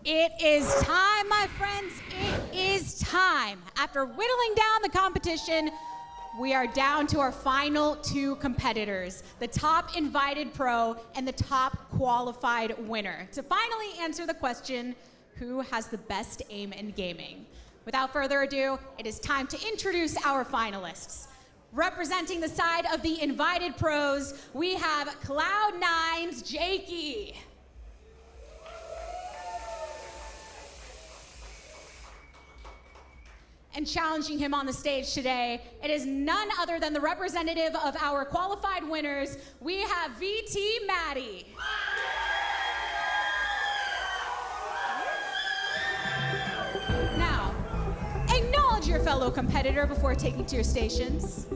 It is time, my friends. It is time. After whittling down the competition, we are down to our final two competitors, the top invited pro and the top qualified winner, to finally answer the question, who has the best aim in gaming? Without further ado, it is time to introduce our finalists. Representing the side of the invited pros, we have Cloud9's Jakee. And challenging him on the stage today, it is none other than the representative of our qualified winners. We have VT Matty. Now, acknowledge your fellow competitor before taking to your stations.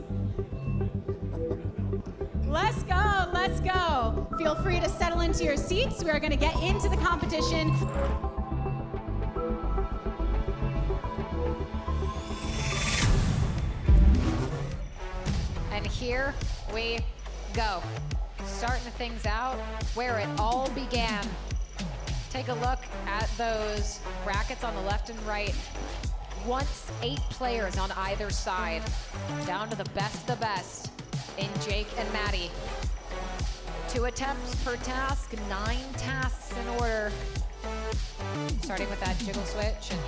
Let's go, let's go. Feel free to settle into your seats. We are going to get into the competition. And here we go. Starting things out where it all began. Take a look at those brackets on the left and right. Once 8 players on either side, down to the best of the best in Jake and Matty. 2 attempts per task, 9 tasks in order. Starting with that jiggle switch, and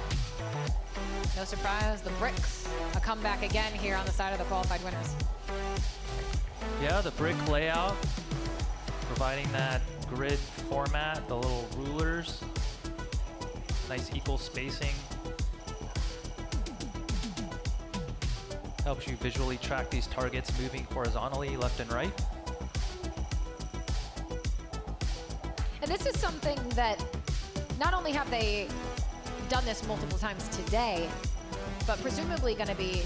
no surprise, the bricks, a comeback again here on the side of the qualified winners. Yeah, the brick layout, providing that grid format, the little rulers, nice equal spacing. Helps you visually track these targets moving horizontally left and right. And this is something that not only have they done this multiple times today, but presumably going to be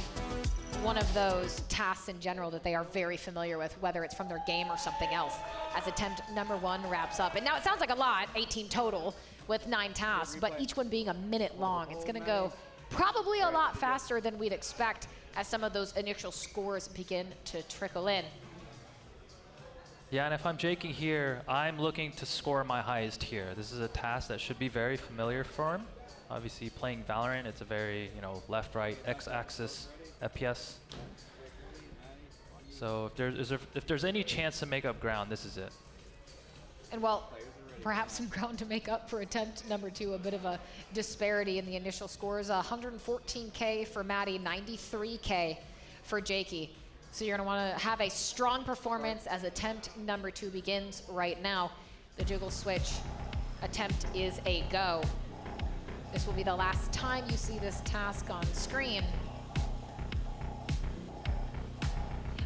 one of those tasks in general that they are very familiar with, whether it's from their game or something else, as attempt number 1 wraps up. And now it sounds like a lot, 18 total with 9 tasks, but each one being a minute long. It's going to go probably a lot faster than we'd expect as some of those initial scores begin to trickle in. Yeah, and if I'm Jakee here, I'm looking to score my highest here. This is a task that should be very familiar for him. Obviously, playing Valorant, it's a very, left-right, x-axis FPS. So if there's any chance to make up ground, this is it. And well, perhaps some ground to make up for attempt number 2, a bit of a disparity in the initial scores. 114K for Matty, 93K for Jakee. So you're gonna wanna have a strong performance as attempt number 2 begins right now. The jiggle switch attempt is a go. This will be the last time you see this task on screen.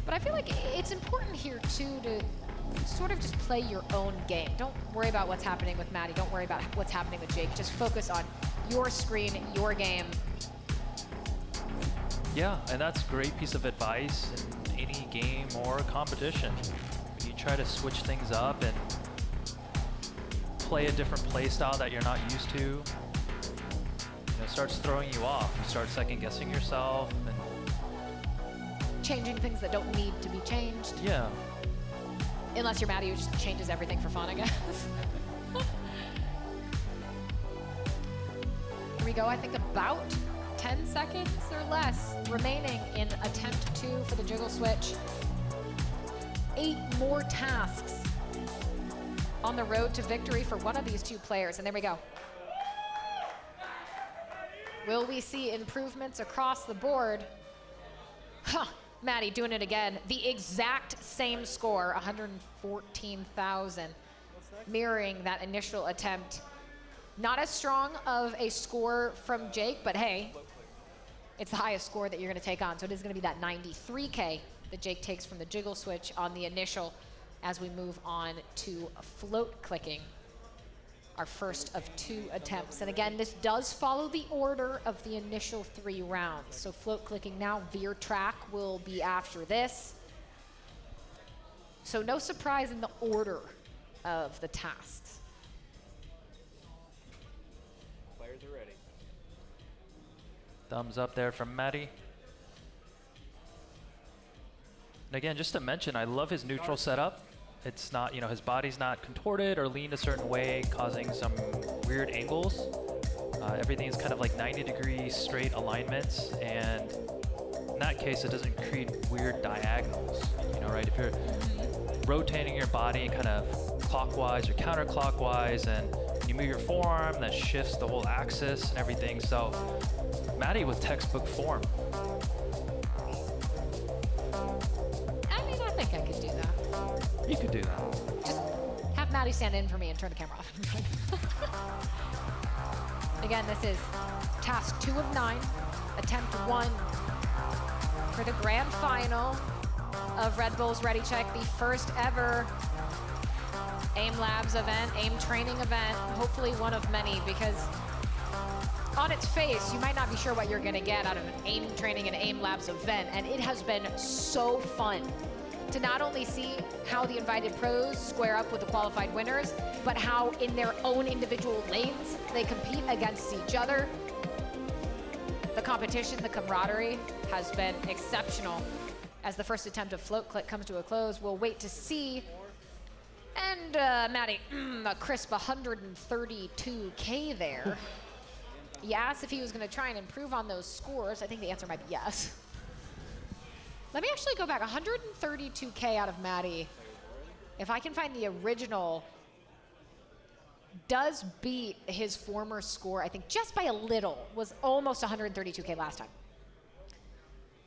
But I feel like it's important here too to sort of just play your own game. Don't worry about what's happening with Matty. Don't worry about what's happening with Jake. Just focus on your screen, your game. Yeah, and that's a great piece of advice in any game or competition. You try to switch things up and play a different play style that you're not used to. It starts throwing you off. You start second guessing yourself. And changing things that don't need to be changed. Yeah. Unless you're Matty, who just changes everything for fun, I guess. Here we go, I think about 10 seconds or less remaining in attempt 2 for the jiggle switch. 8 more tasks on the road to victory for one of these 2 players, and there we go. Will we see improvements across the board? Huh. Matty doing it again. The exact same score, 114,000, mirroring that initial attempt. Not as strong of a score from Jake, but hey, it's the highest score that you're going to take on. So it is going to be that 93K that Jake takes from the jiggle switch on the initial as we move on to float clicking. Our first of 2 attempts. And again, this does follow the order of the initial 3 rounds. So float clicking now, veer track will be after this. So no surprise in the order of the tasks. Players are ready. Thumbs up there from Matty. And again, just to mention, I love his neutral setup. It's not, his body's not contorted or leaned a certain way, causing some weird angles. Everything's kind of like 90-degree straight alignments, and in that case, it doesn't create weird diagonals. You know, right? If you're rotating your body kind of clockwise or counterclockwise, and you move your forearm, that shifts the whole axis and everything. So, Matty with textbook form. I mean, I think I could do that. You could do that. Just have Matty stand in for me and turn the camera off. Again, this is task 2 of 9, attempt 1 for the grand final of Red Bull's Ready Check, the first ever Aimlabs event, aim training event, hopefully one of many, because on its face, you might not be sure what you're gonna get out of an aim training and Aimlabs event, and it has been so fun to not only see how the invited pros square up with the qualified winners, but how in their own individual lanes, they compete against each other. The competition, the camaraderie has been exceptional. As the first attempt of float click comes to a close, we'll wait to see. And Matty, a crisp 132K there. You asked if he was gonna try and improve on those scores. I think the answer might be yes. Let me actually go back, 132K out of Matty. If I can find the original, does beat his former score, I think just by a little, was almost 132K last time.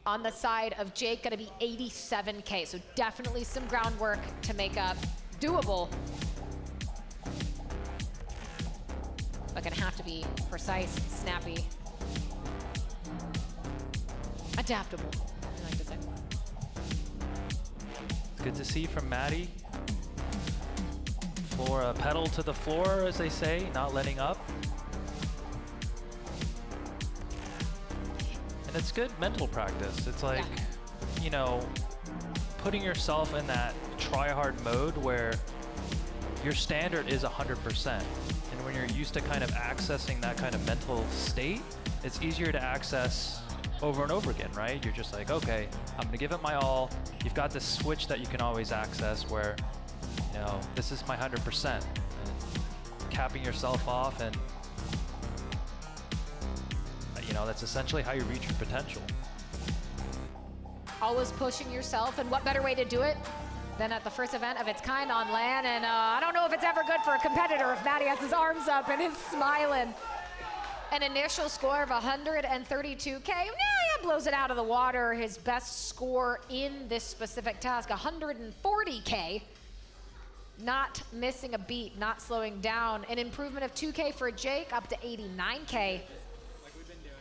On the side of Jake, gonna be 87K, so definitely some groundwork to make up. Doable, but gonna have to be precise, snappy, adaptable, I like to say. It's good to see from Matty. Floor, pedal to the floor, as they say, not letting up. And it's good mental practice. It's like, you know, putting yourself in that try-hard mode where your standard is 100%. And when you're used to kind of accessing that kind of mental state, it's easier to access over and over again, right? You're just like, okay, I'm gonna give it my all. You've got this switch that you can always access where, you know, this is my 100%. And capping yourself off, and you know, that's essentially how you reach your potential. Always pushing yourself, and what better way to do it than at the first event of its kind on LAN, and I don't know if it's ever good for a competitor if Matty has his arms up and is smiling. An initial score of 132K, yeah, he blows it out of the water. His best score in this specific task, 140K. Not missing a beat, not slowing down. An improvement of 2K for Jake, up to 89K.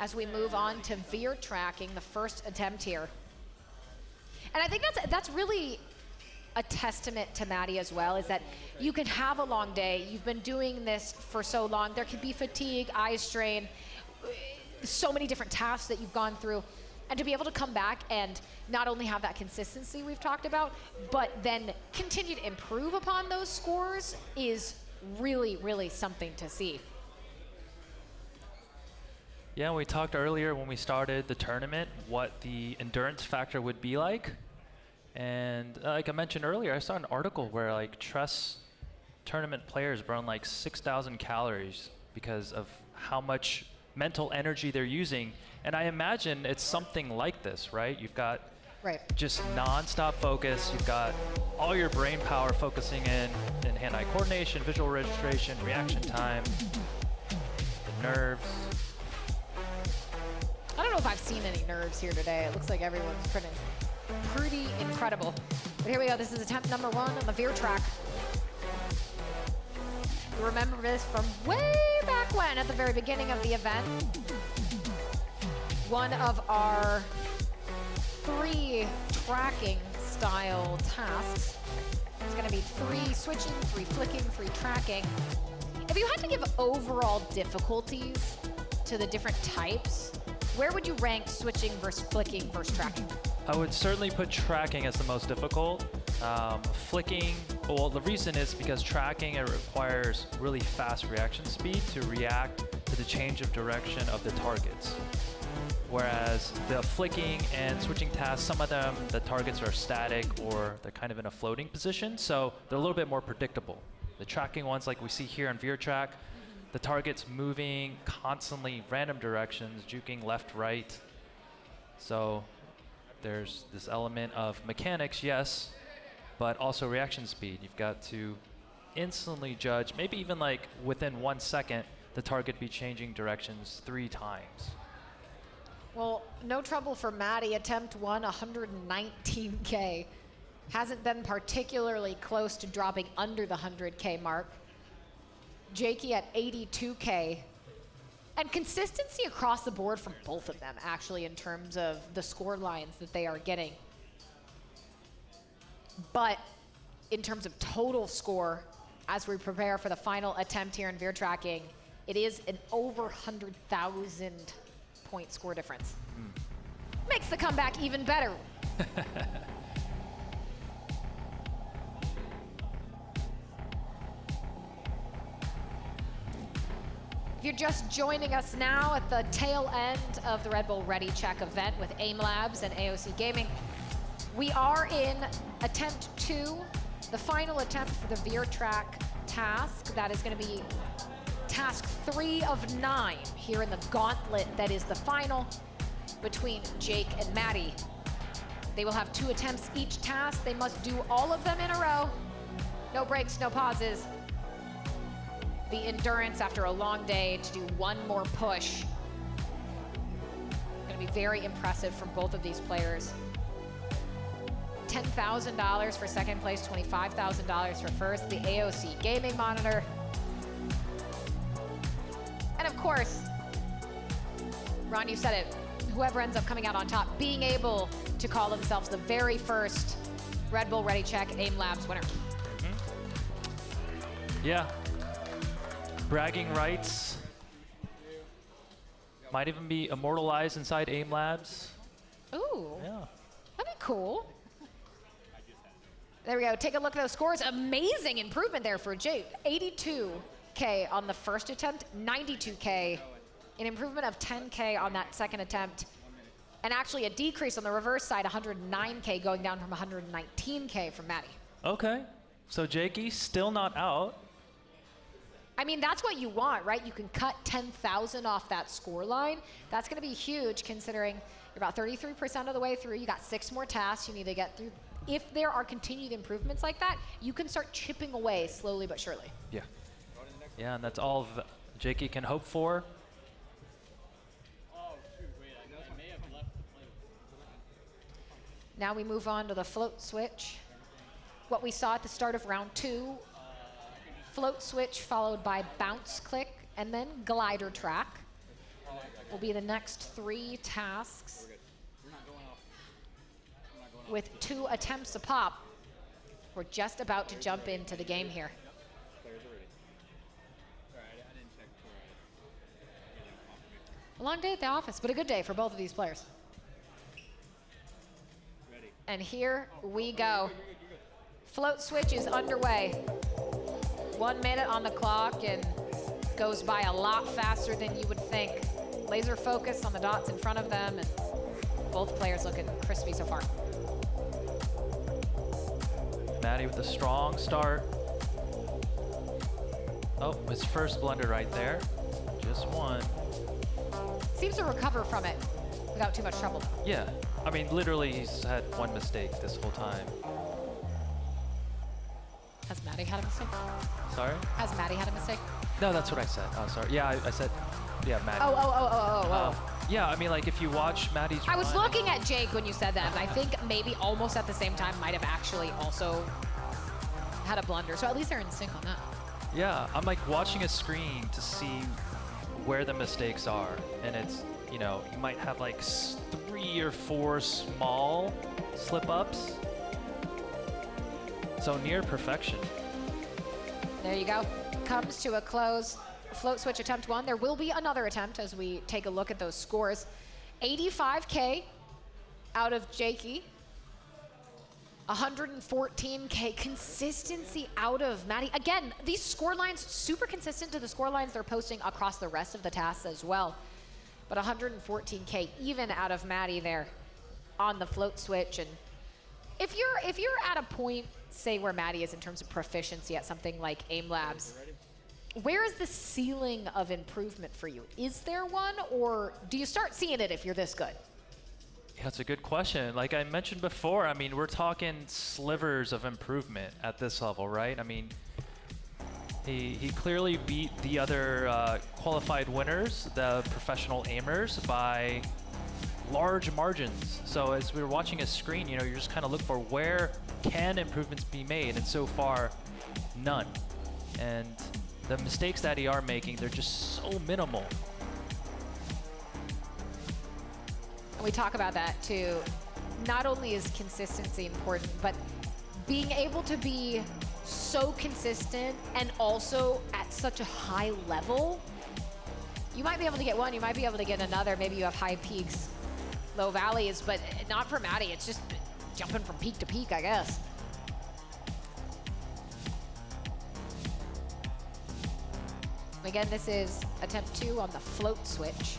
As we move on to veer tracking, the first attempt here. And I think that's really a testament to Matty as well, is that you can have a long day. You've been doing this for so long. There can be fatigue, eye strain, so many different tasks that you've gone through. And to be able to come back and not only have that consistency we've talked about, but then continue to improve upon those scores is really, really something to see. Yeah, we talked earlier when we started the tournament what the endurance factor would be like. And like I mentioned earlier, I saw an article where like chess tournament players burn like 6,000 calories because of how much mental energy they're using. And I imagine it's something like this, right? You've got just non-stop focus. You've got all your brain power focusing in hand-eye coordination, visual registration, reaction time, the nerves. I don't know if I've seen any nerves here today. It looks like everyone's pretty incredible. But here we go. This is attempt number 1 on the veer track. You remember this from way back when, at the very beginning of the event. One of our 3 tracking style tasks. It's going to be 3 switching, 3 flicking, 3 tracking. If you had to give overall difficulties to the different types, where would you rank switching versus flicking versus tracking? I would certainly put tracking as the most difficult. Flicking, well, the reason is because tracking, it requires really fast reaction speed to react to the change of direction of the targets. Whereas the flicking and switching tasks, some of them, the targets are static or they're kind of in a floating position, so they're a little bit more predictable. The tracking ones, like we see here on veer track, the target's moving constantly random directions, juking left, right. So there's this element of mechanics, yes, but also reaction speed. You've got to instantly judge, maybe even like within 1 second, the target be changing directions 3 times. Well, no trouble for Matty. Attempt 1, 119K. Hasn't been particularly close to dropping under the 100K mark. Jakee at 82K. And consistency across the board from both of them, actually, in terms of the score lines that they are getting. But in terms of total score, as we prepare for the final attempt here in veer tracking, it is an over 100,000 point score difference. Makes the comeback even better. If you're just joining us now at the tail end of the Red Bull Ready Check event with Aimlabs and AOC Gaming, we are in attempt 2, the final attempt for the veer track task. That is going to be task 3 of 9 here in the gauntlet that is the final between Jake and Matty. They will have 2 attempts each task. They must do all of them in a row. No breaks, no pauses. The endurance after a long day to do 1 more push. Gonna be very impressive from both of these players. $10,000 for second place, $25,000 for first. The AOC gaming monitor. And of course, Ron, you said it, whoever ends up coming out on top, being able to call themselves the very first Red Bull Ready Check Aimlabs winner. Yeah. Bragging rights. Might even be immortalized inside Aimlabs. Ooh, Yeah. that'd be cool. There we go, take a look at those scores. Amazing improvement there for Jake. 82K on the first attempt, 92K. An improvement of 10K on that second attempt. And actually a decrease on the reverse side, 109K going down from 119K from Matty. Okay. So Jakee still not out. I mean, that's what you want, right? You can cut 10,000 off that score line. That's gonna be huge considering you're about 33% of the way through. You got 6 more tasks you need to get through. If there are continued improvements like that, you can start chipping away slowly but surely. Yeah. Yeah, and that's all Jakee can hope for. Now we move on to the float switch. What we saw at the start of round 2, float switch followed by bounce click and then glider track will be the next 3 tasks with 2 attempts a pop. We're just about to jump into the game here. A long day at the office, but a good day for both of these players. And here we go. Float switch is underway. 1 minute on the clock and goes by a lot faster than you would think. Laser focus on the dots in front of them, and both players looking crispy so far. Matty with a strong start. Oh, his first blunder right there. Just 1. Seems to recover from it without too much trouble. Yeah. I mean, literally, he's had 1 mistake this whole time. Has Matty had a mistake? Sorry? Has Matty had a mistake? No, that's what I said. Oh, sorry. Yeah, I said, yeah, Matty. Oh. Yeah, I mean, like, if you watch Matty's I was run, looking at Jake when you said that, and I think maybe almost at the same time might have actually also had a blunder. So at least they're in sync on that. Yeah, I'm like watching a screen to see where the mistakes are. And it's, you know, you might have like 3 or 4 small slip-ups. So near perfection. There you go. Comes to a close. Float switch attempt 1. There will be another attempt as we take a look at those scores. 85K out of Jakee. 114K consistency out of Matty. Again, these score lines super consistent to the score lines they're posting across the rest of the tasks as well. But 114K even out of Matty there on the float switch. And if you're at a point, say where Matty is in terms of proficiency at something like Aimlabs, Where is the ceiling of improvement for you? Is there one, or do you start seeing it if you're this good? Yeah, that's a good question. Like I mentioned before, I mean, we're talking slivers of improvement at this level, right? I mean, he clearly beat the other qualified winners, the professional aimers, by large margins. So as we were watching his screen, you know, you're just kind of look for where can improvements be made, and so far, none. And the mistakes that he are making, they're just so minimal. And we talk about that too. Not only is consistency important, but being able to be so consistent and also at such a high level. You might be able to get one, you might be able to get another. Maybe you have high peaks, low valleys, but not for Matty. It's just jumping from peak to peak, I guess. Again, this is attempt 2 on the float switch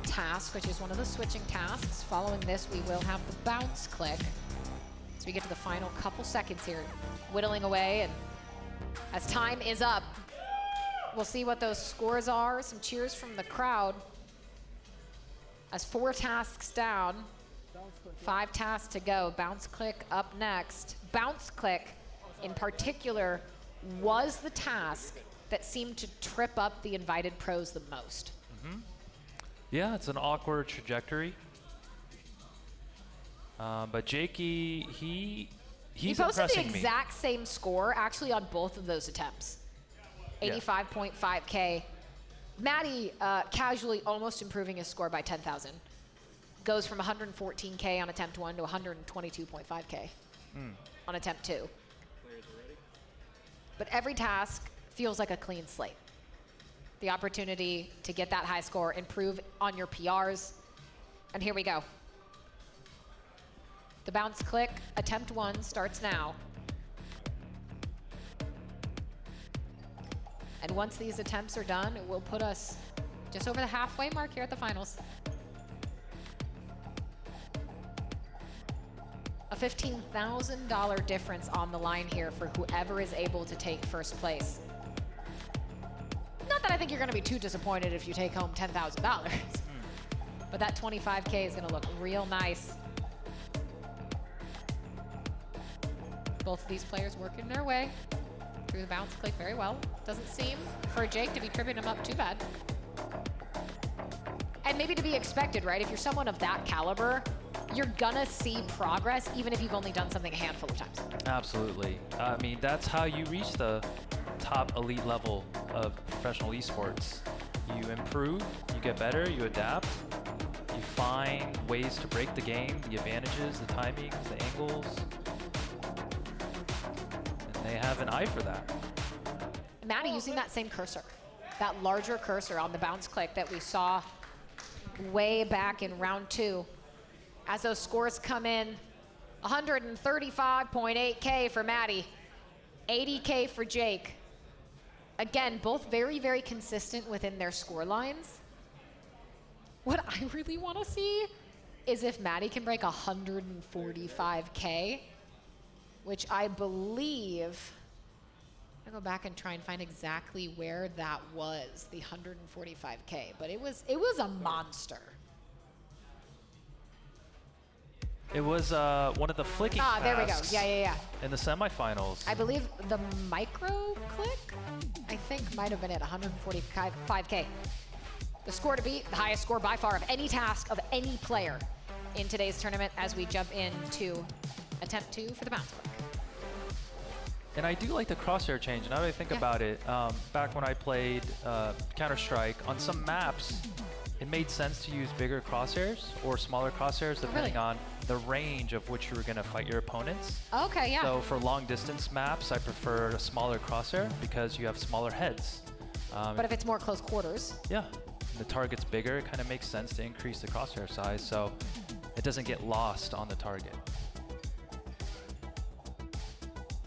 task, which is one of the switching tasks. Following this, we will have the bounce click. So we get to the final couple seconds here, whittling away, and as time is up, we'll see what those scores are. Some cheers from the crowd. As 4 tasks down, 5 tasks to go. Bounce click up next. Bounce click, in particular, was the task that seemed to trip up the invited pros the most. Yeah, it's an awkward trajectory. But Jakee, he's He posted the impressing me. exact same score, actually, on both of those attempts. 85.5K. Matty casually almost improving his score by 10,000. Goes from 114K on attempt 1 to 122.5K on attempt 2. Players are ready. But every task feels like a clean slate. The opportunity to get that high score, improve on your PRs. And here we go. The bounce click, attempt 1 starts now. And once these attempts are done, it will put us just over the halfway mark here at the finals. A $15,000 difference on the line here for whoever is able to take first place. Not that I think you're going to be too disappointed if you take home $10,000, but that 25K is going to look real nice. Both of these players working their way through the bounce click very well. Doesn't seem for Jake to be tripping him up too bad. And maybe to be expected, right? If you're someone of that caliber, you're gonna see progress even if you've only done something a handful of times. Absolutely. I mean, that's how you reach the top elite level of professional esports. You improve, you get better, you adapt, you find ways to break the game, the advantages, the timings, the angles. And they have an eye for that. Matty using that same cursor, that larger cursor on the bounce click that we saw way back in round 2. As those scores come in, 135.8K for Matty, 80K for Jake. Again, both very, very consistent within their score lines. What I really want to see is if Matty can break 145K, which I believe, I'll go back and try and find exactly where that was, the 145K, but it was a monster. It was one of the flicking there we go. tasks Yeah. in the semifinals. I believe the micro click, I think might have been at 145K. The score to beat, the highest score by far of any task of any player in today's tournament as we jump into attempt 2 for the bounce click. And I do like the crosshair change. Now that I think about it, back when I played Counter-Strike, on some maps, it made sense to use bigger crosshairs or smaller crosshairs depending on the range of which you were going to fight your opponents. Okay, yeah. So for long distance maps, I prefer a smaller crosshair because you have smaller heads. But if it's more close quarters. Yeah, and the target's bigger, it kind of makes sense to increase the crosshair size so it doesn't get lost on the target.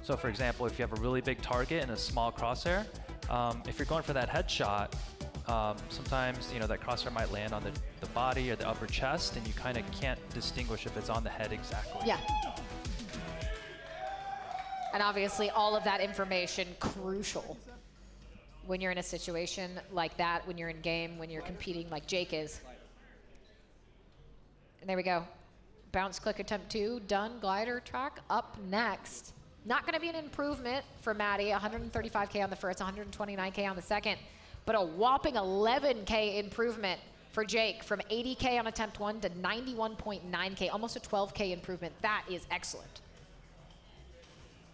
So for example, if you have a really big target and a small crosshair, if you're going for that headshot, sometimes that crosshair might land on the body or the upper chest, and you kind of can't distinguish if it's on the head exactly. Yeah. And obviously all of that information crucial when you're in a situation like that, when you're in game, when you're competing like Jake is. And there we go. Bounce click attempt 2, done. Glider track up next. Not going to be an improvement for Matty. 135K on the first, 129K on the second, but a whopping 11K improvement for Jake from 80K on attempt 1 to 91.9K, almost a 12K improvement. That is excellent.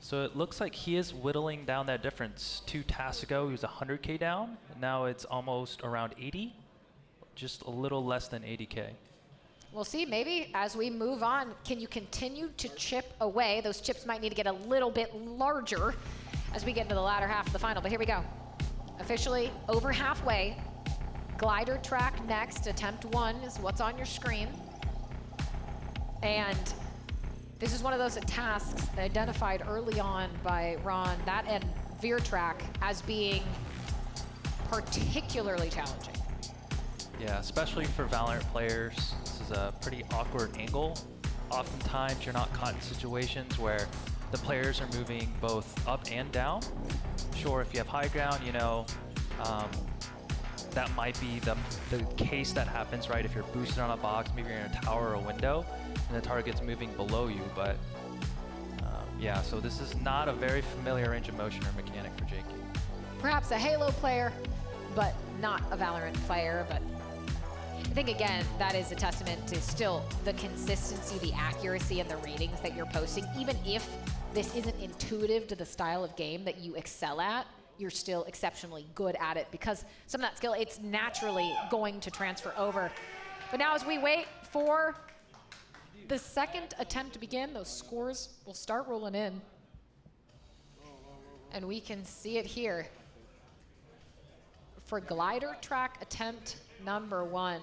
So it looks like he is whittling down that difference. 2 tasks ago, he was 100K down. Now it's almost around 80, just a little less than 80K. We'll see, maybe as we move on, can you continue to chip away? Those chips might need to get a little bit larger as we get into the latter half of the final, but here we go. Officially over halfway. Glider track next, attempt 1 is what's on your screen. And this is one of those tasks identified early on by Ron, that and veer track as being particularly challenging. Yeah, especially for VALORANT players, this is a pretty awkward angle. Oftentimes you're not caught in situations where the players are moving both up and down. Sure, if you have high ground, you know, that might be the case that happens, right? If you're boosted on a box, maybe you're in a tower or a window, and the target's moving below you, but yeah, so this is not a very familiar range of motion or mechanic for Jakee. Perhaps a Halo player, but not a VALORANT player, but I think, again, that is a testament to still the consistency, the accuracy, and the ratings that you're posting. Even if this isn't intuitive to the style of game that you excel at, you're still exceptionally good at it because some of that skill, it's naturally going to transfer over. But now as we wait for the second attempt to begin, those scores will start rolling in. And we can see it here. For glider track attempt number 1,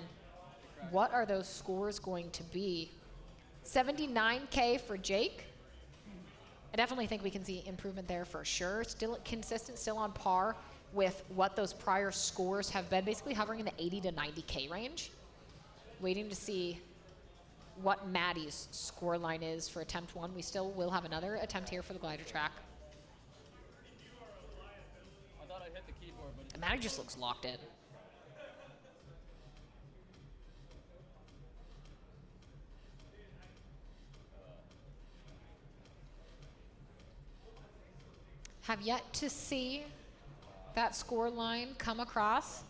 what are those scores going to be? 79K for Jake. I definitely think we can see improvement there for sure. Still consistent, still on par with what those prior scores have been, basically hovering in the 80 to 90K range. Waiting to see what Matty's score line is for attempt 1. We still will have another attempt here for the glider track. I thought I hit the keyboard, but Matty just looks locked in. Have yet to see that score line come across.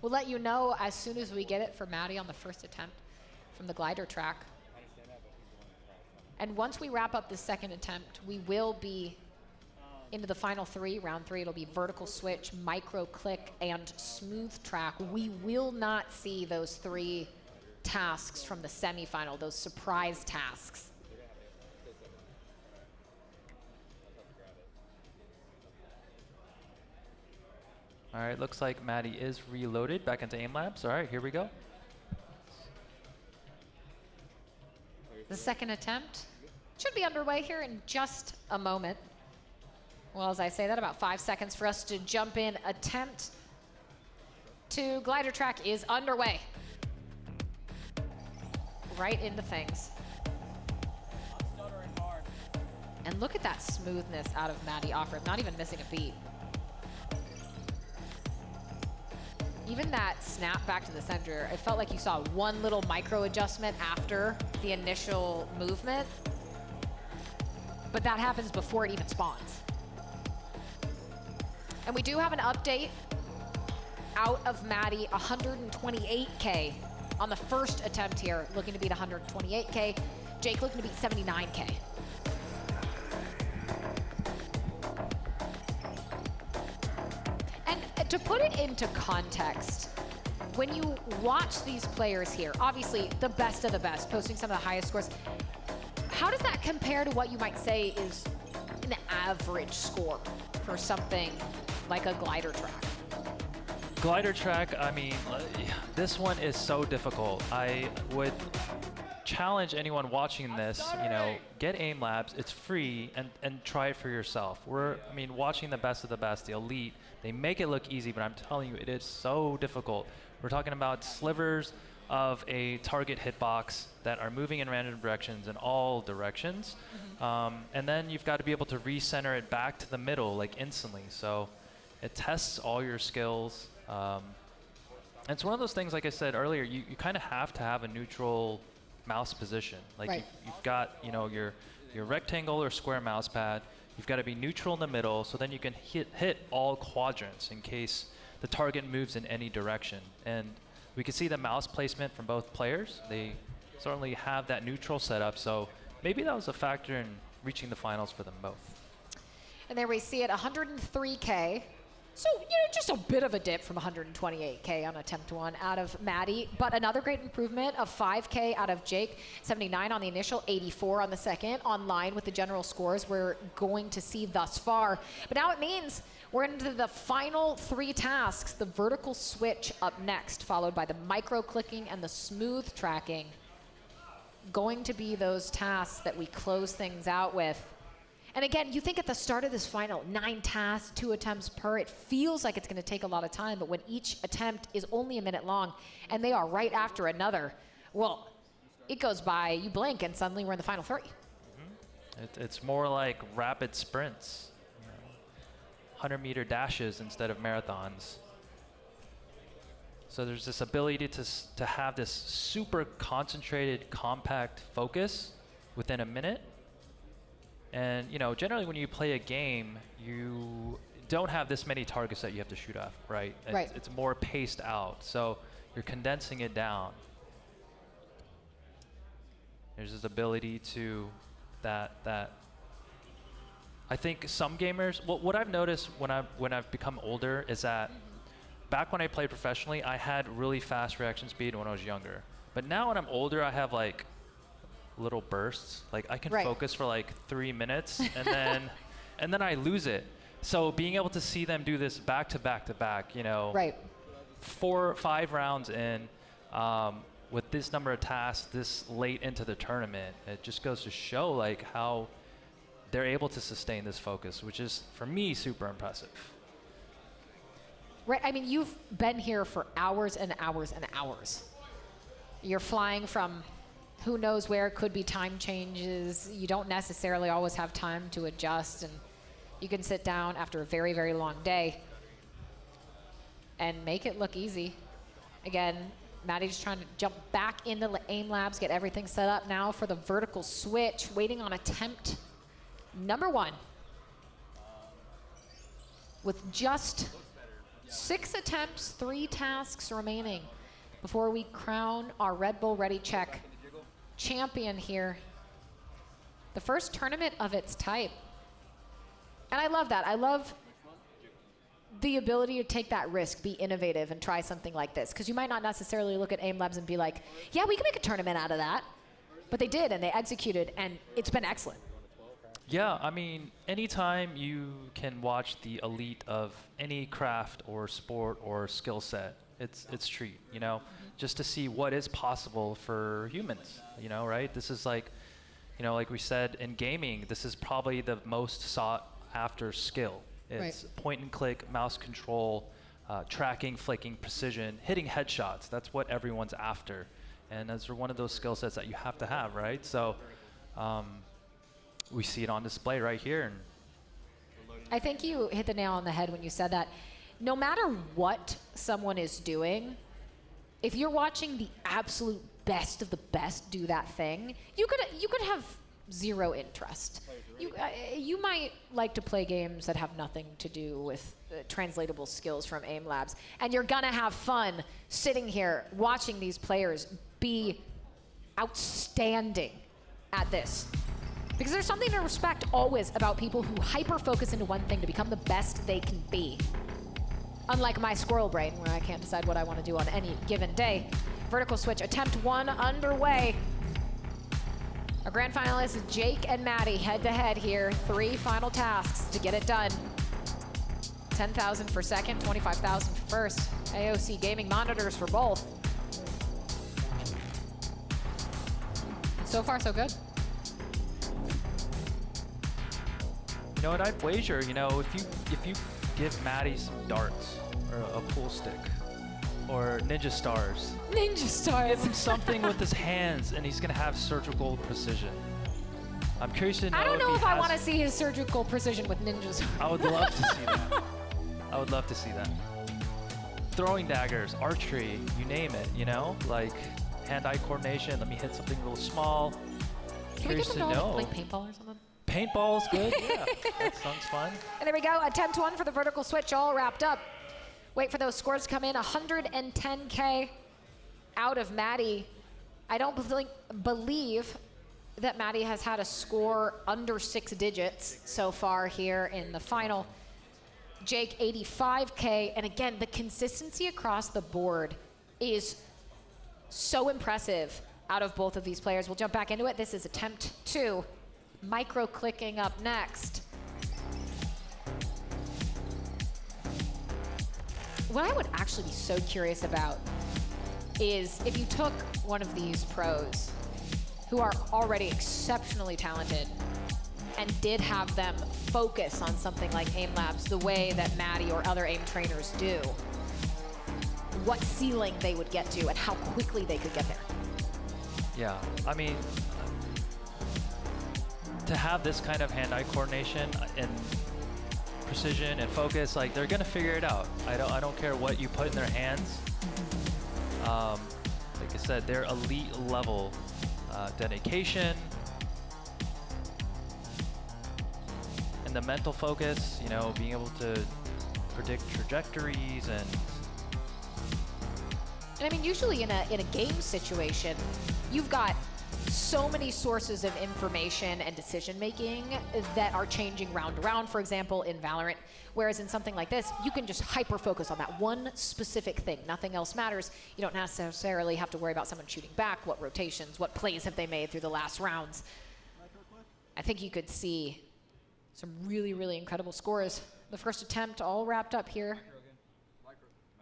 We'll let you know as soon as we get it for Matty on the first attempt from the glider track. And once we wrap up the second attempt, we will be into the final 3. Round 3, it'll be vertical switch, micro click, and smooth track. We will not see those 3 tasks from the semifinal, those surprise tasks. All right, looks like Matty is reloaded back into Aimlabs. All right, here we go. The second attempt should be underway here in just a moment. Well, as I say that, about 5 seconds for us to jump in. Attempt to glider track is underway. Right into things. And look at that smoothness out of Matty off rip, not even missing a beat. Even that snap back to the center, it felt like you saw one little micro adjustment after the initial movement, but that happens before it even spawns. And we do have an update out of Matty, 128K on the first attempt here, looking to beat 128K. Jake looking to beat 79K. To put it into context, when you watch these players here, obviously the best of the best, posting some of the highest scores, how does that compare to what you might say is an average score for something like a glider track? Glider track, I mean, this one is so difficult. I would challenge anyone watching this, you know, get Aimlabs, it's free, and try it for yourself. I mean, watching the best of the best, the elite, they make it look easy, but I'm telling you, it is so difficult. We're talking about slivers of a target hitbox that are moving in random directions in all directions. And then you've got to be able to recenter it back to the middle, like instantly. So It tests all your skills. It's one of those things, like I said earlier, you kind of have to have a neutral mouse position. Like Right. you've got, you know, your rectangle or square mouse pad. You've got to be neutral in the middle, so then you can hit all quadrants in case the target moves in any direction. And we can see the mouse placement from both players. They certainly have that neutral setup, so maybe that was a factor in reaching the finals for them both. And there we see it, 103K. So, you know, just a bit of a dip from 128K on attempt 1 out of Matty, but another great improvement of 5K out of Jake, 79 on the initial, 84 on the second, on line with the general scores we're going to see thus far. But now it means we're into the final 3 tasks, the vertical switch up next, followed by the micro clicking and the smooth tracking. Going to be those tasks that we close things out with. And again, you think at the start of this final, 9 tasks, 2 attempts per, it feels like it's going to take a lot of time, but when each attempt is only a minute long and they are right after another, well, it goes by, you blink and suddenly we're in the final 3. It's more like rapid sprints, 100-meter dashes instead of marathons. So there's this ability to have this super concentrated, compact focus within a minute. And, you know, generally when you play a game, you don't have this many targets that you have to shoot at, right? Right. It's more paced out, so you're condensing it down. There's this ability to that I think some gamers, what I've noticed when I've become older is that back when I played professionally, I had really fast reaction speed when I was younger. But now when I'm older, I have like little bursts. Like I can focus for like 3 minutes and then I lose it. So being able to see them do this back to back to back, you know, 4 or 5 rounds in, with this number of tasks this late into the tournament, it just goes to show like how they're able to sustain this focus, which is for me super impressive. Right, I mean, you've been here for hours and hours and hours. You're flying from who knows where, could be time changes. You don't necessarily always have time to adjust, and you can sit down after a very, very long day and make it look easy. Again, Matty's trying to jump back into Aimlabs, get everything set up now for the vertical switch, waiting on attempt number 1. With just 6 attempts, 3 tasks remaining before we crown our Red Bull Ready Check champion here. The first tournament of its type. And I love that. I love the ability to take that risk, be innovative, and try something like this. Because you might not necessarily look at Aimlabs and be like, yeah, we can make a tournament out of that. But they did, and they executed, and it's been excellent. Yeah, I mean, anytime you can watch the elite of any craft or sport or skill set, it's treat, you know, just to see what is possible for humans, you know, right? This is like, you know, like we said in gaming, this is probably the most sought after skill. It's point and click, mouse control, tracking, flicking, precision, hitting headshots. That's what everyone's after. And those are one of those skill sets that you have to have, right? So we see it on display right here. And I think you hit the nail on the head when you said that. No matter what someone is doing, if you're watching the absolute best of the best do that thing, you could have zero interest. You might like to play games that have nothing to do with translatable skills from Aimlabs, and you're gonna have fun sitting here watching these players be outstanding at this. Because there's something to respect always about people who hyper-focus into one thing to become the best they can be. Unlike my squirrel brain, where I can't decide what I want to do on any given day. Vertical switch, attempt 1 underway. Our grand finalists, Jake and Matty, head-to-head here. 3 final tasks to get it done. 10,000 for second, 25,000 for first. AOC gaming monitors for both. And so far, so good. you know what, I'd wager, you know, if you give Matty some darts or a pool stick or ninja stars. Ninja stars. Give him something with his hands and he's gonna have surgical precision. I'm curious to know I don't know if I has- want to see his surgical precision with ninjas. I would love to see that. I would love to see that. Throwing daggers, archery, you name it, you know? Like hand-eye coordination, let me hit something a little small. Can we Curious get to them to know. like paintball or something? Paintball's good, yeah. That sounds fun. And there we go, attempt 1 for the vertical switch, all wrapped up. Wait for those scores to come in, 110K out of Matty. I don't believe that Matty has had a score under 6 digits so far here in the final. Jake, 85K, and again, the consistency across the board is so impressive out of both of these players. We'll jump back into it. This is attempt 2. Micro clicking up next. What I would actually be so curious about is if you took one of these pros who are already exceptionally talented and did have them focus on something like Aimlabs the way that Matty or other aim trainers do, what ceiling they would get to and how quickly they could get there. Yeah, I mean, to have this kind of hand-eye coordination and precision and focus, like they're gonna figure it out. I don't care what you put in their hands. Like I said, they're elite level dedication and the mental focus. You know, being able to predict trajectories and I mean, usually in a game situation, you've got so many sources of information and decision making that are changing round to round, for example, in VALORANT. Whereas in something like this, you can just hyper focus on that one specific thing. Nothing else matters. You don't necessarily have to worry about someone shooting back, what rotations, what plays have they made through the last rounds. I think you could see some really, really incredible scores. The first attempt all wrapped up here.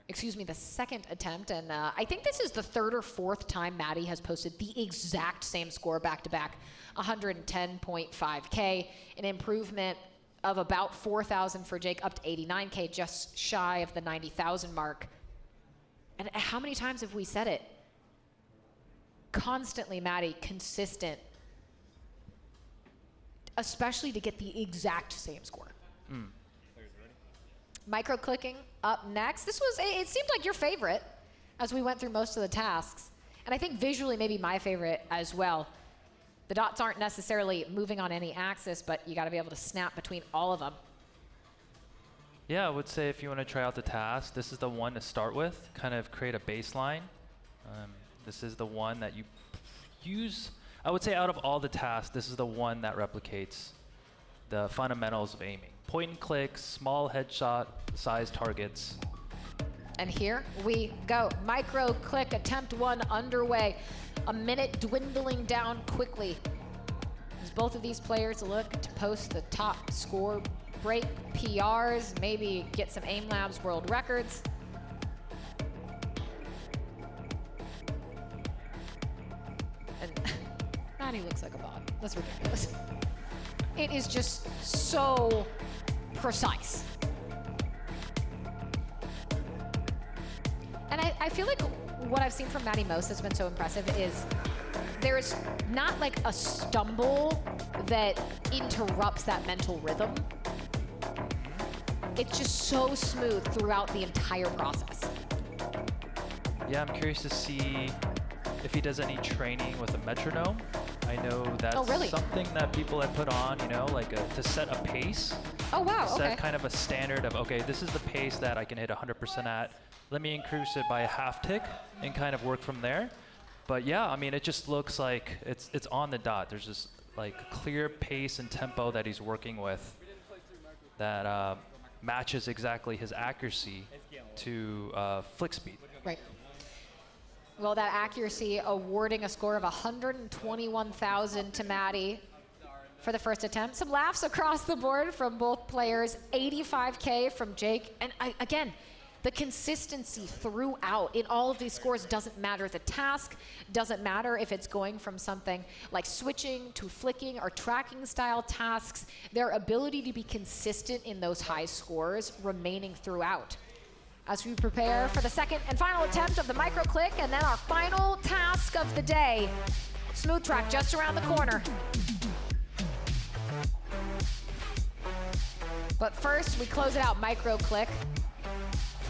Excuse me, the second attempt, and I think this is the 3rd or 4th time Matty has posted the exact same score back-to-back, 110.5K, an improvement of about 4,000 for Jake, up to 89K, just shy of the 90,000 mark. And how many times have we said it? Constantly, Matty, consistent, especially to get the exact same score. Micro clicking up next. This was, it seemed like your favorite as we went through most of the tasks. And I think visually maybe my favorite as well. The dots aren't necessarily moving on any axis, but you gotta be able to snap between all of them. yeah, I would say if you want to try out the task, this is the one to start with, kind of create a baseline. This is the one that you use, I would say out of all the tasks, this is the one that replicates the fundamentals of aiming. Point and click, small headshot size targets. And here we go. Micro click, attempt 1 underway. A minute dwindling down quickly as both of these players look to post the top score, break PRs, maybe get some Aimlabs world records. And Matty looks like a bot. That's ridiculous. It is just so precise. And I feel like what I've seen from Matty most that's been so impressive is there's not like a stumble that interrupts that mental rhythm. It's just so smooth throughout the entire process. Yeah, I'm curious to see if he does any training with a metronome. I know that's something that people have put on, you know, like to set a pace. Oh, wow, Set kind of a standard of, okay, this is the pace that I can hit 100% at. Let me increase it by a half tick and kind of work from there. But yeah, I mean, it just looks like it's on the dot. There's just like clear pace and tempo that he's working with that matches exactly his accuracy to flick speed. Right. Well, that accuracy awarding a score of 121,000 to Matty for the first attempt. Some laughs across the board from both players. 85K from Jake. And again, the consistency throughout in all of these scores doesn't matter. The task doesn't matter if it's going from something like switching to flicking or tracking style tasks. Their ability to be consistent in those high scores remaining throughout. As we prepare for the second and final attempt of the micro click, and then our final task of the day. Smooth track just around the corner. But first, we close it out micro click.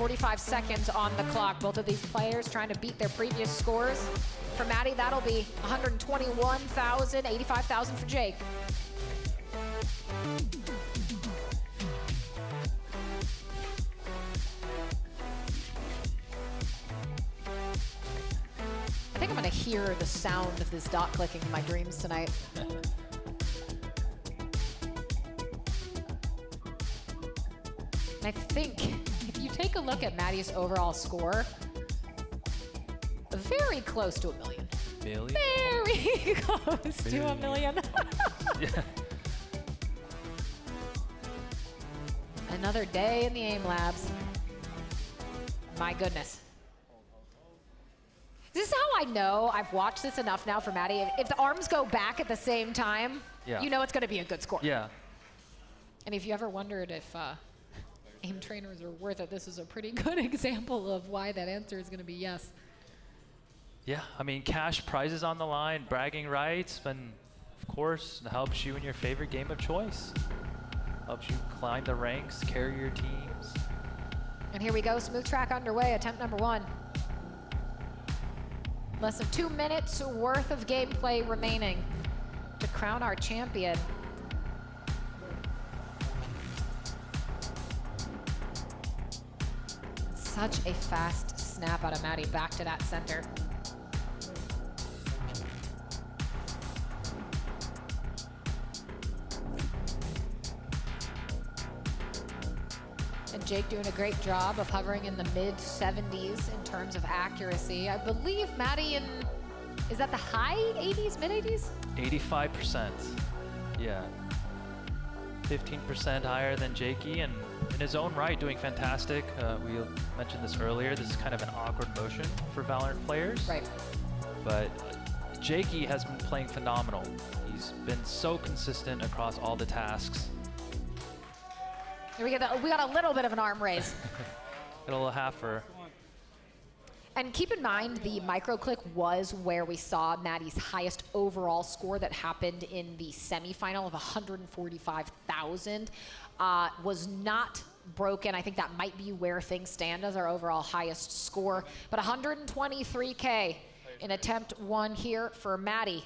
45 seconds on the clock. Both of these players trying to beat their previous scores. For Matty, that'll be 121,000, 85,000 for Jake. I think I'm gonna hear the sound of this dot clicking in my dreams tonight. I think if you take a look at Matty's overall score, very close to 1 million. Million? Very close to 1 million. Yeah. Another day in the Aimlabs. My goodness. This is how I know I've watched this enough now for Matty. If the arms go back at the same time, Yeah. you know it's going to be a good score. Yeah. And if you ever wondered if aim trainers are worth it, this is a pretty good example of why that answer is going to be yes. Yeah, I mean, cash prizes on the line, bragging rights, and of course, it helps you in your favorite game of choice. Helps you climb the ranks, carry your teams. And here we go, smooth track underway, attempt number 1. Less than 2 minutes worth of gameplay remaining to crown our champion. Such a fast snap out of Matty back to that center. And Jake doing a great job of hovering in the mid-70s in terms of accuracy. I believe Matty is that the high 80s, mid-80s? 85%. Yeah. 15% higher than Jakee, and in his own right doing fantastic. We mentioned this earlier. This is kind of an awkward motion for Valorant players. Right. But Jakee has been playing phenomenal. He's been so consistent across all the tasks. Here we got a little bit of an arm raise. Got a little halfer. And keep in mind, the micro click was where we saw Matty's highest overall score that happened in the semifinal of 145,000. Was not broken. I think that might be where things stand as our overall highest score. But 123K in attempt 1 here for Matty.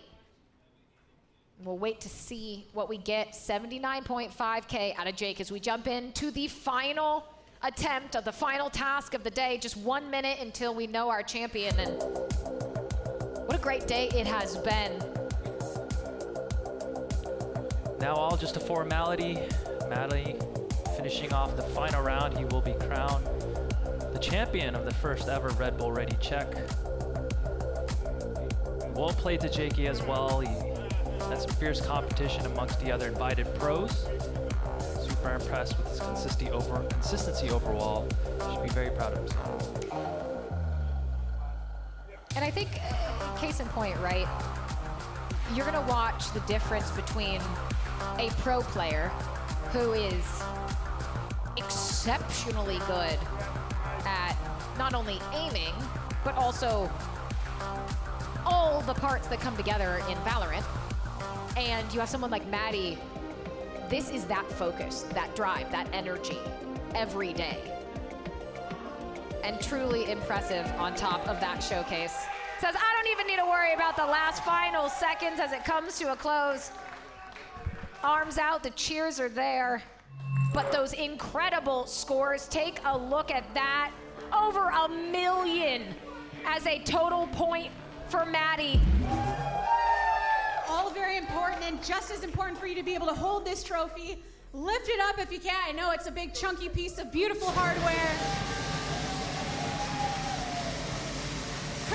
We'll wait to see what we get. 79.5K out of Jake as we jump into the final attempt of the final task of the day. Just 1 minute until we know our champion. And what a great day it has been. Now all just a formality. Matty finishing off the final round. He will be crowned the champion of the first ever Red Bull Ready check. Well played to Jakee as well. He had some fierce competition amongst the other invited pros. Super impressed with his consistency overall. Should be very proud of himself. And I think, case in point, right? You're gonna watch the difference between a pro player who is exceptionally good at not only aiming, but also all the parts that come together in Valorant. And you have someone like Matty. This is that focus, that drive, that energy every day. And truly impressive on top of that showcase. Says, I don't even need to worry about the last final seconds as it comes to a close. Arms out, the cheers are there. But those incredible scores, take a look at that. Over 1 million as a total point for Matty. All very important, and just as important for you to be able to hold this trophy. Lift it up if you can. I know it's a big chunky piece of beautiful hardware.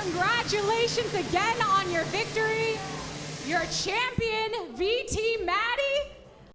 Congratulations again on your victory. Your champion, VT Matty.